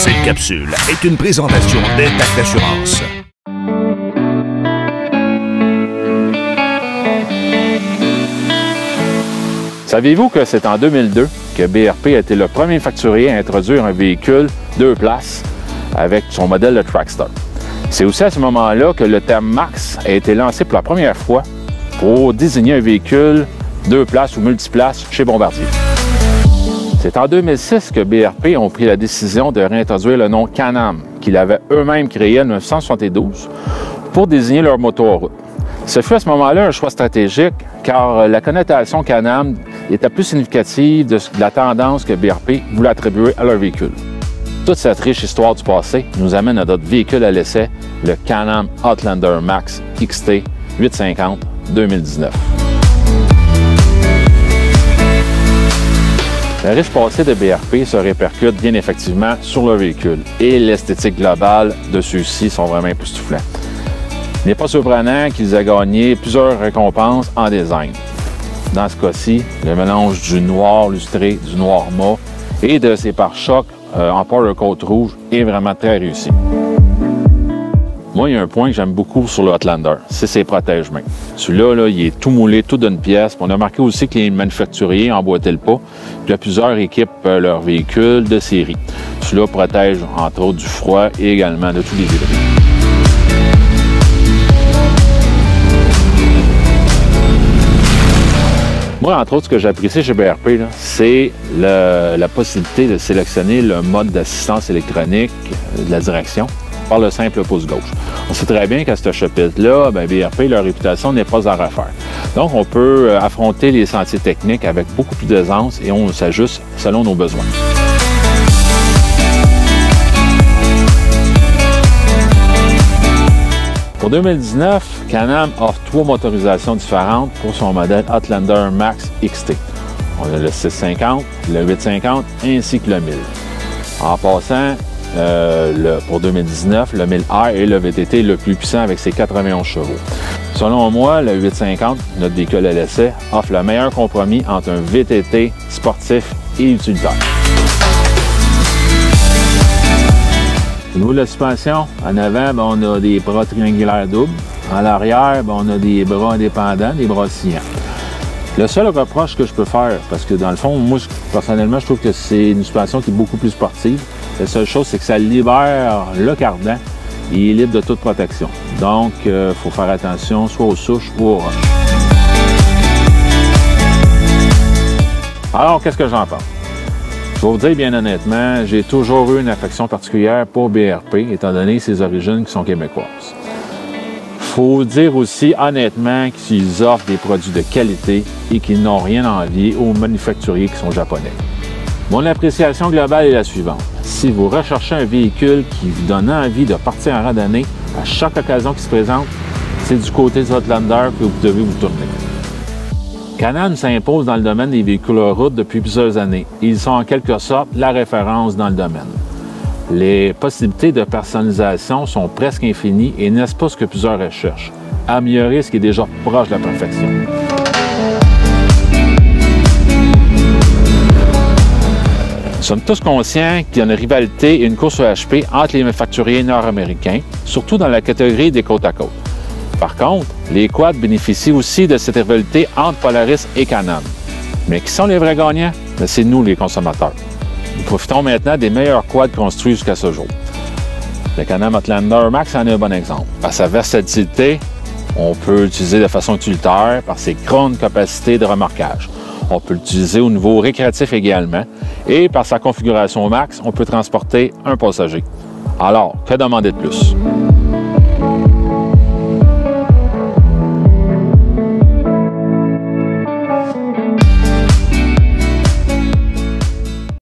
Cette capsule est une présentation d'Intact Assurance. Saviez-vous que c'est en 2002 que BRP a été le premier manufacturier à introduire un véhicule 2 places avec son modèle de Trackstar? C'est aussi à ce moment-là que le terme Max a été lancé pour la première fois pour désigner un véhicule 2 places ou multiplaces chez Bombardier. C'est en 2006 que BRP ont pris la décision de réintroduire le nom Can-Am, qu'ils avaient eux-mêmes créé en 1972 pour désigner leur moto en route. Ce fut à ce moment-là un choix stratégique car la connotation Can-Am était plus significative de la tendance que BRP voulait attribuer à leur véhicule. Toute cette riche histoire du passé nous amène à notre véhicule à l'essai, le Can-Am Outlander Max XT 850 2019. Le riche passé de BRP se répercute bien effectivement sur le véhicule et l'esthétique globale de ceux-ci sont vraiment époustouflants. Il n'est pas surprenant qu'ils aient gagné plusieurs récompenses en design. Dans ce cas-ci, le mélange du noir lustré, du noir mat et de ses pare-chocs en powder coat rouge est vraiment très réussi. Moi, il y a un point que j'aime beaucoup sur le Outlander, c'est ses protège-mains. Celui-là, il est tout moulé, tout d'une pièce. On a remarqué aussi que les manufacturiers emboîtaient le pas. Puis, plusieurs équipent leurs véhicules de série. Celui-là protège, entre autres, du froid et également de tous les débris. Moi, entre autres, ce que j'apprécie chez BRP, c'est la possibilité de sélectionner le mode d'assistance électronique de la direction par le simple pouce gauche. On sait très bien qu'à ce chapitre-là, BRP, leur réputation n'est pas à refaire. Donc, on peut affronter les sentiers techniques avec beaucoup plus d'aisance et on s'ajuste selon nos besoins. Pour 2019, Can-Am offre 3 motorisations différentes pour son modèle Outlander Max XT. On a le 650, le 850 ainsi que le 1000. En passant, pour 2019, le 1000R est le VTT le plus puissant avec ses 91 chevaux. Selon moi, le 850, notre véhicule à l'essai, offre le meilleur compromis entre un VTT sportif et utilitaire. Au niveau de la suspension, en avant, on a des bras triangulaires doubles. En arrière, on a des bras indépendants, des bras oscillants. Le seul reproche que je peux faire, parce que dans le fond, moi, personnellement, je trouve que c'est une suspension qui est beaucoup plus sportive. La seule chose, c'est que ça libère le cardan et il est libre de toute protection. Donc, il faut faire attention soit aux souches ou aux roches. Alors, qu'est-ce que j'en pense? Je vais vous dire bien honnêtement, j'ai toujours eu une affection particulière pour BRP, étant donné ses origines qui sont québécoises. Il faut dire aussi honnêtement qu'ils offrent des produits de qualité et qu'ils n'ont rien à envier aux manufacturiers qui sont japonais. Mon appréciation globale est la suivante. Si vous recherchez un véhicule qui vous donne envie de partir en randonnée à chaque occasion qui se présente, c'est du côté des Outlander que vous devez vous tourner. Can-Am s'impose dans le domaine des véhicules en route depuis plusieurs années. Ils sont en quelque sorte la référence dans le domaine. Les possibilités de personnalisation sont presque infinies et n'est-ce pas ce que plusieurs recherchent? Améliorer ce qui est déjà proche de la perfection. Nous sommes tous conscients qu'il y a une rivalité et une course au HP entre les manufacturiers nord-américains, surtout dans la catégorie des côte à côte. Par contre, les quads bénéficient aussi de cette rivalité entre Polaris et Can-Am. Mais qui sont les vrais gagnants? C'est nous, les consommateurs. Nous profitons maintenant des meilleurs quads construits jusqu'à ce jour. Le Can-Am Outlander Max en est un bon exemple. Par sa versatilité, on peut l'utiliser de façon utilitaire par ses grandes capacités de remorquage. On peut l'utiliser au niveau récréatif également. Et par sa configuration Max, on peut transporter un passager. Alors, que demander de plus?